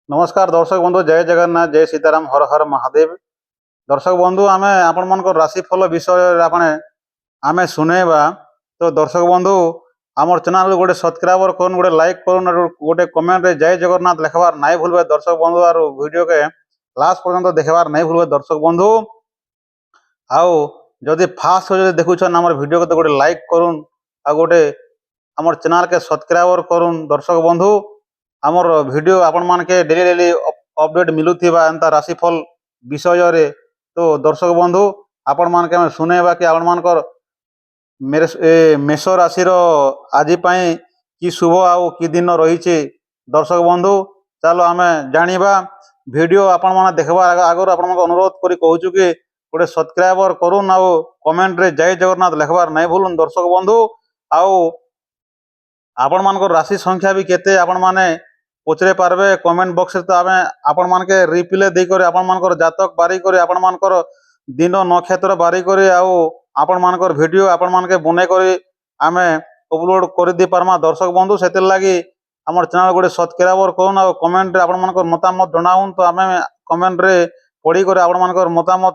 नमस्कार दर्शक बंधु जय जगन्नाथ जय सीताराम हर हर महादेव। दर्शक बंधु आम आपण मान राशिफल विषय आमे सुनेबा। तो दर्शक बंधु आमर चैनल गोटे सब्सक्राइबर कर गोटे लाइक कर गोटे कमेंट रे जय जगन्नाथ लिखबार नहीं भूलबे दर्शक बंधु। और वीडियो के लास्ट पर्यंत देखबार नहीं भूलबे दर्शक बंधु। आउ जदि फास्ट देखुछन आमर वीडियो को तो गोटे लाइक करुन आ गोटे आमर चैनल के सब्सक्राइबर करुन दर्शक बंधु। आमर वीडियो आपण मान के डेली डेली अपडेट मिलुथिबा एंता राशिफल विषय रे। तो दर्शक बंधु आपण मान के सुनेबा कि आपण मान मेष राशि आज कि शुभ आउ कि दिन रही। दर्शक बंधु चलो आम जानिबा। वीडियो आपण मान देखबा आगर आपण मान अनुरोध करी कहूछु कि गोटे सब्सक्राइबर करुन आउ कमेंट रे जय जगन्नाथ लिखबार नहीं भूलुन दर्शक बंधु। आउ आपण मान राशि संख्या भी केते आपण माने पचरे पारबे कमेंट बॉक्स रे। तो आमे आपण मान के रिप्ले दे कर आपण मान जातक बारी कर आपण मान दिन नक्षत्र बारी कर आउ आपण मान वीडियो आपण मान के बने कर आमे अपलोड कर दी पारमा दर्शक बंधु। से लगी आमर चैनल गोटे सब्सक्राइबर कौन आ कमेंट रे आपण मान मतामत जनाउन। तो आमे कमेंट रे पढ़ी कर आपण मान मतामत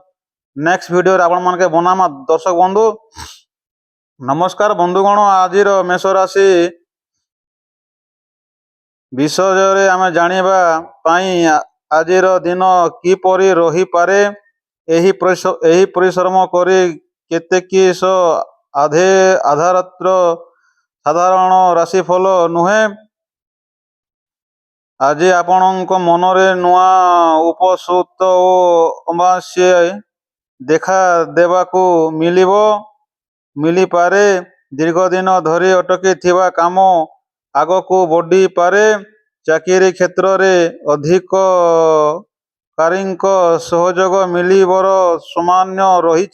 नेक्स्ट वीडियो रे आपण मान के बनामा दर्शक बंधु। नमस्कार बंधुगण आज मेष राशि विषय आम जानिबा पाई आजिर दिन किपरि रही पारे। एही परिश्रम करी केतेकिस आधारत्र साधारण राशिफल नुहे। आज आपणक मनरे नुआ उपसुत ओ अमावास्या देखा देबाकू मिली पारे। दीर्घ दिन धरी अटकी थिबा काम आगकू बढ़ी पारे। चाकरी क्षेत्र रे अधिकारीक सहयोग मिलिबर सामान्य रही।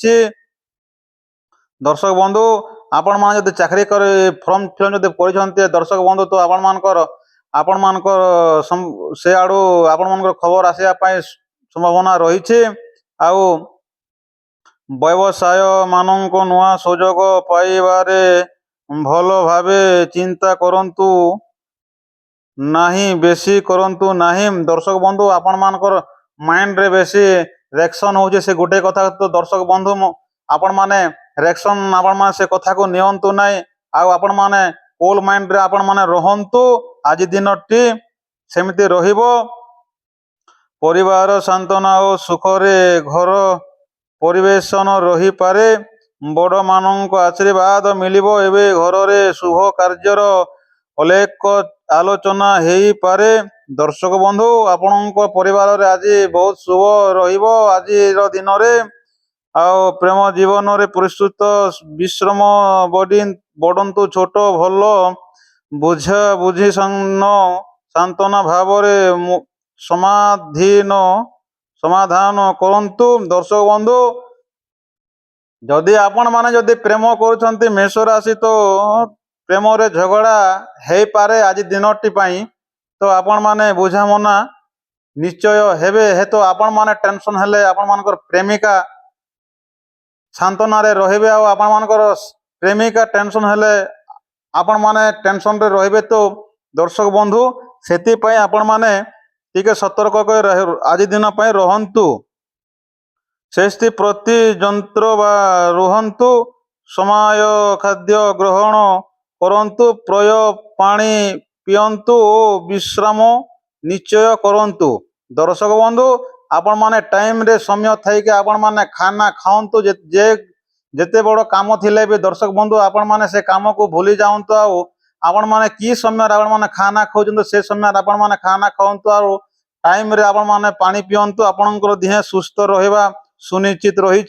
दर्शक बंधु आपण मान जब चाकरी कर फॉर्म फिल जब कर दर्शक बंधु तो आपण मान से आड़ू आपण मान खबर आसिया संभावना रही। आउ व्यवसाय मानक नुआ सुजोग पाइबारे भल भावे चिंता करंतु नाही बेसी करंतु नाही। दर्शक बंधु आपण मान माइंड रे बेसी रिएक्शन हो से गोटे कथा। तो दर्शक बंधु आपण माने रिएक्शन आपण मान से कथा को नियंतु नाही। आ आपण माने कूल माइंड रे आपण माने रहंतु। आज दिन टी सेमिति रहिबो। परिवार सांत्वना और सुख रे घर परिवेशन रही पारे। बड़ मानक आशीर्वाद मिलिबो। एबे घर रे शुभ कार्यर अनेक आलोचना हेई पारे। दर्शक बंधु आपणक परिवार रे आज बहुत शुभ रहिबो आज दिन रे। आउ प्रेम जीवन रे परिस्तुत विश्रम बढ़ंतु छोट भल बुझा बुझी सांत्वना भाव रे समाधान करंतु। दर्शक बंधु जदि आपण माने जदि प्रेम करूछंती मेष राशि तो प्रेम रे झगड़ा हेई पारे आज दिनटी पाई। तो आपण माने बुझामना निश्चय हेबे। हे तो आपण माने टेंशन हेले आपण मानकर प्रेमिका सांत्वना रे रहिबे। आ आपण मानकर प्रेमिका टेंशन हेले आपण माने टेंशन रे रहिबे। तो दर्शक बंधु सेति पई आपण माने टिके सतर्क कर आज दिन पई रहंतु। शेषति प्रति जंत्र बा रुहंतु। समय खाद्य ग्रहण करंतु। प्रय पानी पियंतु ओ विश्राम निश्चय करंतु। दर्शक बंधु आपण माने टाइम रे समय थाई के आपण माने खाना खाओंतु। जेते बड़ काम थिले भी दर्शक बंधु आपण माने से काम को भूली जाओंतु। आ आपण माने की समय आपण माने खाना खाउछंतु से समय आपण माने खाना खाओंतु। आ टाइम रे आपण माने पानी पियंतु। आपणकर देह सुस्थ रहबा सुनिश्चित रही।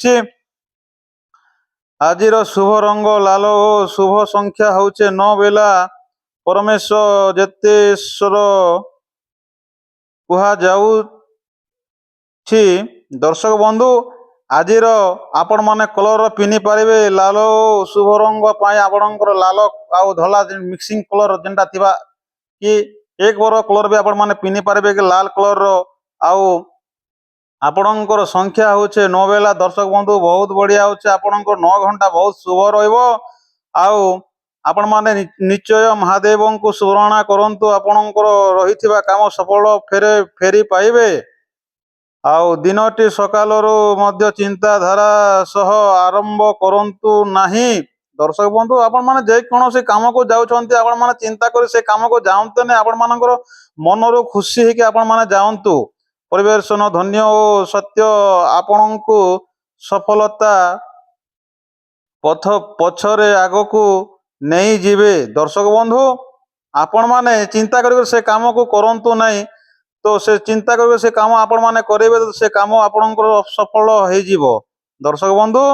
आजिर शुभ रंग लाल और शुभ संख्या होचे 9 बेला परमेश्वर जेतेश्वर कुहा जाऊ छी। दर्शक बंधु आजिर आपण माने कलर पिनी पारिबे लाल शुभ रंग पाई आपणकर लाल आउ धला मिक्सिंग कलर जेंटा थिबा कि एक बार कलर भी आपण माने पिनी पारिबे कि लाल कलर रो। आउ आपणकर संख्या होचे 9 बेला। दर्शक बंधु बहुत बढ़िया होचे आपणकर 9 घंटा बहुत शुभ रहिबो। आउ आपण माने निश्चय महादेवଙ୍କୁ ସ୍ମରଣ କରନ୍ତୁ ଆପଣଙ୍କର ରହିଥିବା କାମ ସଫଳ ଫେରି ପାଇବେ। ଆଉ ଦିନଟି ସକାଳରୁ ମଧ୍ୟ ଚିନ୍ତାଧାରା ସହ ଆରମ୍ଭ କରନ୍ତୁ ନାହିଁ। ଦର୍ଶକ ବନ୍ଧୁ ଆପଣମାନେ ଯେକୌଣସି କାମକୁ ଯାଉଛନ୍ତି ଆପଣମାନେ ଚିନ୍ତା କରି ସେ କାମକୁ ଯାଆନ୍ତୁନି, ଆପଣମାନଙ୍କର ମନରୁ ଖୁସି ହେଇକି ଆପଣମାନେ ଯାଆନ୍ତୁ। ପରିବେଷଣ ଧନ୍ୟ ଓ ସତ୍ୟ ଆପଣଙ୍କୁ ସଫଳତା ପଛରେ ଆଗକୁ ନେଇଯିବେ। ଦର୍ଶକ ବନ୍ଧୁ ଆପଣମାନେ ଚିନ୍ତା କରି ସେ କାମକୁ କରନ୍ତୁ ନାହିଁ, ତ ସେ ଚିନ୍ତା କରିବେ ସେ କାମ ଆପଣମାନେ କରିବେ ତ ସେ କାମ ଆପଣଙ୍କର ସଫଳ ହେଇଯିବ। ଦର୍ଶକ ବନ୍ଧୁ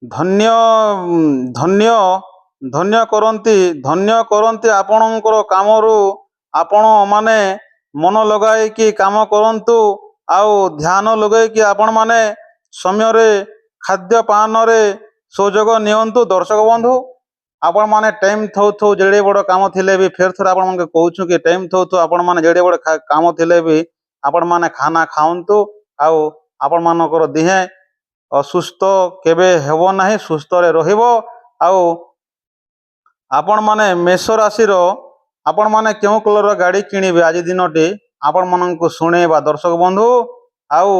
ଧନ୍ୟ ଧନ୍ୟ ଧନ୍ୟ କରନ୍ତି ଆପଣଙ୍କର କାମରୁ ଆପଣମାନେ ମନ ଲଗାଇକି କାମ କରନ୍ତୁ ଆଉ ଧ୍ୟାନ ଲଗାଇକି ଆପଣମାନେ ସମୟରେ ଖାଦ୍ୟପାନରେ ସୁଯୋଗ ନିଅନ୍ତୁ। ଦର୍ଶକ ବନ୍ଧୁ ଆପଣମାନେ ଟାଇମ୍ ଥଉ ଯେଡ଼େ ବଡ଼ କାମ ଥିଲେ ବି ଫେର ଥରେ ଆପଣମାନଙ୍କୁ କହୁଛୁ କି ଟାଇମ୍ ଥଉ ଆପଣମାନେ ଯେଡ଼େ ବଡ଼ କାମ ଥିଲେ ବି ଆପଣମାନେ ଖାନା ଖାଆନ୍ତୁ ଆଉ ଆପଣମାନଙ୍କର ଦେହ ଅସୁସ୍ଥ କେବେ ହେବ ନାହିଁ, ସୁସ୍ଥରେ ରହିବ। ଆଉ ଆପଣମାନେ ମେଷ ରାଶିର ଆପଣମାନେ କେଉଁ କଲର୍ର ଗାଡ଼ି କିଣିବେ ଆଜି ଦିନଟି ଆପଣମାନଙ୍କୁ ଶୁଣେଇବା। ଦର୍ଶକ ବନ୍ଧୁ ଆଉ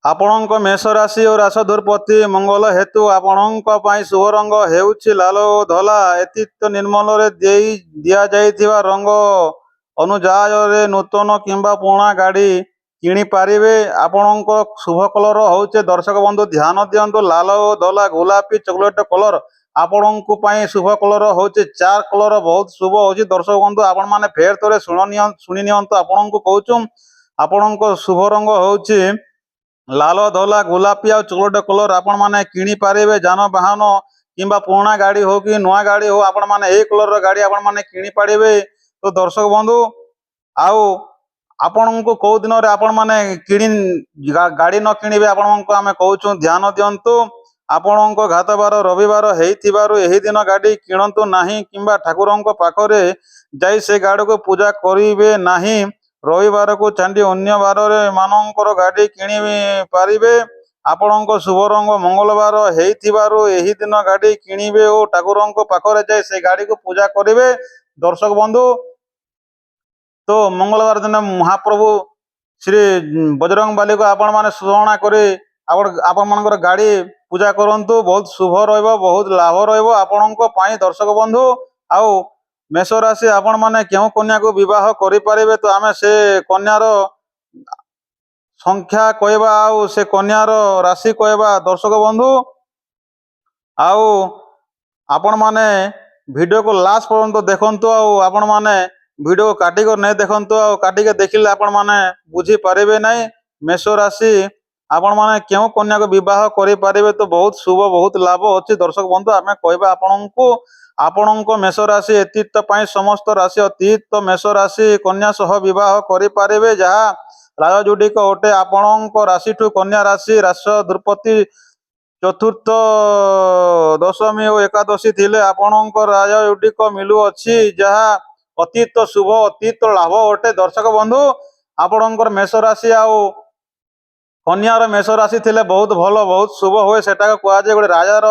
ଆପଣଙ୍କ ମେଷ ରାଶି ଓ ରାଶିଧୂପତି ମଙ୍ଗଳ ହେତୁ ଆପଣଙ୍କ ପାଇଁ ଶୁଭ ରଙ୍ଗ ହେଉଛି ଲାଲ ଓ ଧଳା। ଏତୀତ ନିର୍ମଳରେ ଦିଆଯାଇଥିବା ରଙ୍ଗ ଅନୁଯାୟୀ ନୂତନ କିମ୍ବା ପୁରୁଣା ଗାଡ଼ି କିଣିପାରିବେ। ଆପଣଙ୍କ ଶୁଭ କଲର୍ ହେଉଛି ଦର୍ଶକ ବନ୍ଧୁ ଧ୍ୟାନ ଦିଅନ୍ତୁ ଲାଲ ଓ ଧଳା, ଗୋଲାପୀ, ଚକୋଲେଟ୍ କଲର୍ ଆପଣଙ୍କ ପାଇଁ ଶୁଭ କଲର୍ ହେଉଛି। 4 କଲର୍ ବହୁତ ଶୁଭ ହେଉଛି। ଦର୍ଶକ ବନ୍ଧୁ ଆପଣମାନେ ଫେର ଥରେ ଶୁଣି ନିଅନ୍ତୁ ଆପଣଙ୍କୁ କହୁଛୁ ଆପଣଙ୍କ ଶୁଭ ରଙ୍ଗ ହେଉଛି ଲାଲ, ଧଳା, ଗୋଲାପୀ ଆଉ ଚକୋଲେଟ୍ କଲର୍ ଆପଣମାନେ କିଣିପାରିବେ। ଯାନବାହନ କିମ୍ବା ପୁରୁଣା ଗାଡ଼ି ହଉ କି ନୂଆ ଗାଡ଼ି ହଉ ଆପଣମାନେ ଏହି କଲର୍ର ଗାଡ଼ି ଆପଣମାନେ କିଣିପାରିବେ। ତ ଦର୍ଶକ ବନ୍ଧୁ ଆଉ ଆପଣଙ୍କୁ କେଉଁ ଦିନରେ ଆପଣମାନେ ଗାଡ଼ି ନ କିଣିବେ ଆପଣଙ୍କୁ ଆମେ କହୁଛୁ ଧ୍ୟାନ ଦିଅନ୍ତୁ। ଆପଣଙ୍କ ଘାତବାର ରବିବାର ହେଇଥିବାରୁ ଏହି ଦିନ ଗାଡ଼ି କିଣନ୍ତୁ ନାହିଁ କିମ୍ବା ଠାକୁରଙ୍କ ପାଖରେ ଯାଇ ସେ ଗାଡ଼ିକୁ ପୂଜା କରିବେ ନାହିଁ। ରବିବାରକୁ ଛାଡ଼ି ଅନ୍ୟ ବାରରେ ମାନଙ୍କର ଗାଡ଼ି କିଣି ପାରିବେ। ଆପଣଙ୍କ ଶୁଭ ରଙ୍ଗ ମଙ୍ଗଳବାର ହେଇଥିବାରୁ ଏହି ଦିନ ଗାଡ଼ି କିଣିବେ ଓ ଠାକୁରଙ୍କ ପାଖରେ ଯାଇ ସେ ଗାଡ଼ିକୁ ପୂଜା କରିବେ। ଦର୍ଶକ ବନ୍ଧୁ ତ ମଙ୍ଗଳବାର ଦିନ ମହାପ୍ରଭୁ ଶ୍ରୀ ବଜରଙ୍ଗବାଲିକୁ ଆପଣମାନେ ସ୍ମରଣ କରି ଆପଣମାନଙ୍କର ଗାଡ଼ି ପୂଜା କରନ୍ତୁ। ବହୁତ ଶୁଭ ରହିବ, ବହୁତ ଲାଭ ରହିବ ଆପଣଙ୍କ ପାଇଁ। ଦର୍ଶକ ବନ୍ଧୁ ଆଉ ମେଷ ରାଶି ଆପଣମାନେ କେଉଁ କନ୍ୟାକୁ ବିବାହ କରିପାରିବେ ତ ଆମେ ସେ କନ୍ୟାର ସଂଖ୍ୟା କହିବା ଆଉ ସେ କନ୍ୟାର ରାଶି କହିବା। ଦର୍ଶକ ବନ୍ଧୁ ଆଉ ଆପଣମାନେ ଭିଡ଼ିଓକୁ ଲାଷ୍ଟ ପର୍ଯ୍ୟନ୍ତ ଦେଖନ୍ତୁ ଆଉ ଆପଣମାନେ ଭିଡ଼ିଓ କାଟିକି ନେଇ ଦେଖନ୍ତୁ ଆଉ କାଟିକି ଦେଖିଲେ ଆପଣମାନେ ବୁଝିପାରିବେ ନାହିଁ। ମେଷ ରାଶି ଆପଣମାନେ କେଉଁ କନ୍ୟାକୁ ବିବାହ କରିପାରିବେ ତ ବହୁତ ଶୁଭ, ବହୁତ ଲାଭ ଅଛି। ଦର୍ଶକ ବନ୍ଧୁ ଆମେ କହିବା ଆପଣଙ୍କୁ ଆପଣଙ୍କ ମେଷ ରାଶି ଏତୀତ ପାଇଁ ସମସ୍ତ ରାଶି ଅତୀତ ମେଷ ରାଶି କନ୍ୟା ସହ ବିବାହ କରିପାରିବେ ଯାହା ରାଜଯୋଡ଼ିକ ଅଟେ। ଆପଣଙ୍କ ରାଶିଠୁ କନ୍ୟା ରାଶି ରାଶିଧୂପତି ଚତୁର୍ଥ, ଦଶମୀ ଓ ଏକାଦଶୀ ଥିଲେ ଆପଣଙ୍କ ରାଜଯୋଡ଼ିକ ମିଳୁଅଛି ଯାହା ଅତୀତ ଶୁଭ, ଅତୀତ ଲାଭ ଅଟେ। ଦର୍ଶକ ବନ୍ଧୁ ଆପଣଙ୍କର ମେଷ ରାଶି ଆଉ କନ୍ୟାର ମେଷ ରାଶି ଥିଲେ ବହୁତ ଭଲ, ବହୁତ ଶୁଭ ହୁଏ। ସେଟାକୁ କୁହାଯାଏ ଗୋଟେ ରାଜାର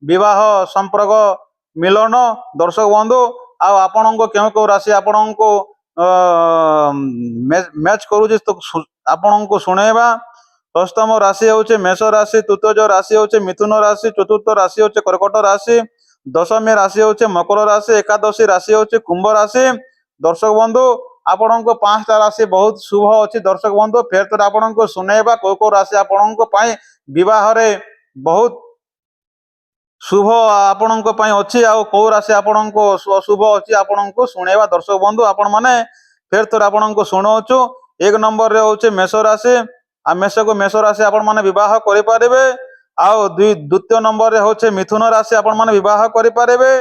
ବିବାହ ସମ୍ପର୍କ ମିଳନ। ଦର୍ଶକ ବନ୍ଧୁ ଆଉ ଆପଣଙ୍କୁ କେଉଁ କେଉଁ ରାଶି ଆପଣଙ୍କୁ ମ୍ୟାଚ୍ କରୁଛି ତ ଆପଣଙ୍କୁ ଶୁଣେଇବା। ଅଷ୍ଟମ ରାଶି ହେଉଛି ମେଷ ରାଶି, ତୃତୀୟ ରାଶି ହେଉଛି ମିଥୁନ ରାଶି, ଚତୁର୍ଥ ରାଶି ହେଉଛି କର୍କଟ ରାଶି, ଦଶମୀ ରାଶି ହେଉଛି ମକର ରାଶି, ଏକାଦଶୀ ରାଶି ହେଉଛି କୁମ୍ଭ ରାଶି। ଦର୍ଶକ ବନ୍ଧୁ ଆପଣଙ୍କୁ 5ଟା ରାଶି ବହୁତ ଶୁଭ ଅଛି। ଦର୍ଶକ ବନ୍ଧୁ ଫେର ଥରେ ଆପଣଙ୍କୁ ଶୁଣେଇବା କେଉଁ କେଉଁ ରାଶି ଆପଣଙ୍କ ପାଇଁ ବିବାହରେ ବହୁତ ଶୁଭ ଆପଣଙ୍କ ପାଇଁ ଅଛି ଆଉ କେଉଁ ରାଶି ଆପଣଙ୍କ ଅଶୁଭ ଅଛି ଆପଣଙ୍କୁ ଶୁଣେଇବା। ଦର୍ଶକ ବନ୍ଧୁ ଆପଣମାନେ ଫେର ଥରେ ଆପଣଙ୍କୁ ଶୁଣାଉଛୁ। 1 ନମ୍ବରରେ ହେଉଛି ମେଷ ରାଶି ଆଉ ମେଷ ରାଶି ଆପଣମାନେ ବିବାହ କରିପାରିବେ। ଆଉ ଦ୍ୱିତୀୟ ନମ୍ବରରେ ହେଉଛି ମିଥୁନ ରାଶି ଆପଣମାନେ ବିବାହ କରିପାରିବେ।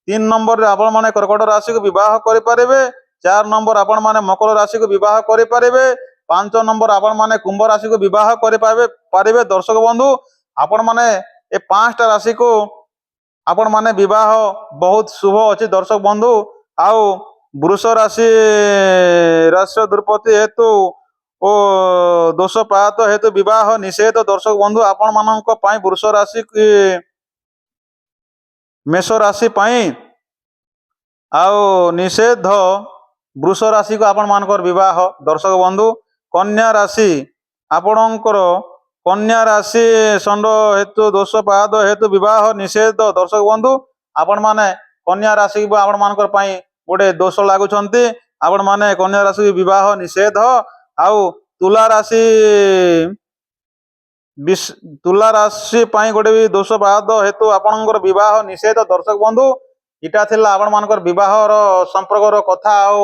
3 ନମ୍ବରରେ ଆପଣମାନେ କର୍କଟ ରାଶିକୁ ବିବାହ କରିପାରିବେ। 4 ନମ୍ବର ଆପଣମାନେ ମକର ରାଶିକୁ ବିବାହ କରିପାରିବେ। 5 ନମ୍ବର ଆପଣମାନେ କୁମ୍ଭ ରାଶିକୁ ବିବାହ କରିପାରିବେ। ଦର୍ଶକ ବନ୍ଧୁ ଆପଣମାନେ ଏ 5ଟା ରାଶିକୁ ଆପଣମାନେ ବିବାହ ବହୁତ ଶୁଭ ଅଛି। ଦର୍ଶକ ବନ୍ଧୁ ଆଉ ବୃଷ ରାଶି ରାଶିଧୂପତି ହେତୁ ଓ ଦୋଷପାତ ହେତୁ ବିବାହ ନିଷେଧ। ଦର୍ଶକ ବନ୍ଧୁ ଆପଣମାନଙ୍କ ପାଇଁ ବୃଷ ରାଶି ମେଷ ରାଶି ପାଇଁ ଆଉ ନିଷେଧ ବୃଷ ରାଶିକୁ ଆପଣମାନଙ୍କର ବିବାହ। ଦର୍ଶକ ବନ୍ଧୁ କନ୍ୟା ରାଶି ଆପଣଙ୍କର କନ୍ୟା ରାଶି ଷଣ୍ଢ ହେତୁ ଦୋଷପାତ ହେତୁ ବିବାହ ନିଷେଧ। ଦର୍ଶକ ବନ୍ଧୁ ଆପଣମାନେ କନ୍ୟା ରାଶି ଆପଣମାନଙ୍କର ପାଇଁ ଗୋଟେ ଦୋଷ ଲାଗୁଛନ୍ତି, ଆପଣମାନେ କନ୍ୟା ରାଶି ବିବାହ ନିଷେଧ। ଆଉ ତୁଲା ରାଶି ତୁଲା ରାଶି ପାଇଁ ଗୋଟେ ବି ଦୋଷପାତ ହେତୁ ଆପଣଙ୍କର ବିବାହ ନିଷେଧ। ଦର୍ଶକ ବନ୍ଧୁ ଏଇଟା ଥିଲା ଆପଣମାନଙ୍କର ବିବାହର ସମ୍ପର୍କର କଥା। ଆଉ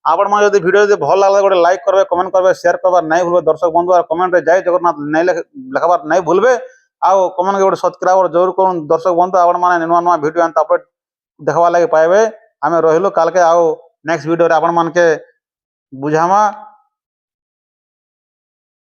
ଆପଣମାନେ ଯଦି ଭିଡ଼ିଓ ଯଦି ଭଲ ଲାଗେ ଗୋଟେ ଲାଇକ୍ କରିବେ, କମେଣ୍ଟ କରିବେ, ସେୟାର করবার নাই ভুলবে। দর্শক বন্ধু আর কমেন্টে জয় জগন্নাথ নাই লেখাবার নাই ভুলবে। ଆଉ କମେଣ୍ଟ ଗୋଟେ ସବସ୍କ୍ରାଇବର ଜରୁର করুন। দর্শক বন্ধু ଆପଣମାନେ ନୂଆ ନୂଆ ଭିଡ଼ିଓ ଏନ୍ତା ଅପଡେଟ୍ ଦେଖବାର୍ ଲାଗି ପାଇବେ। ଆମେ ରହିଲୁ, କାଲକେ ଆଉ ନେକ୍ସଟ ଭିଡ଼ିଓରେ ଆପଣମାନକେ ବୁଝାମା।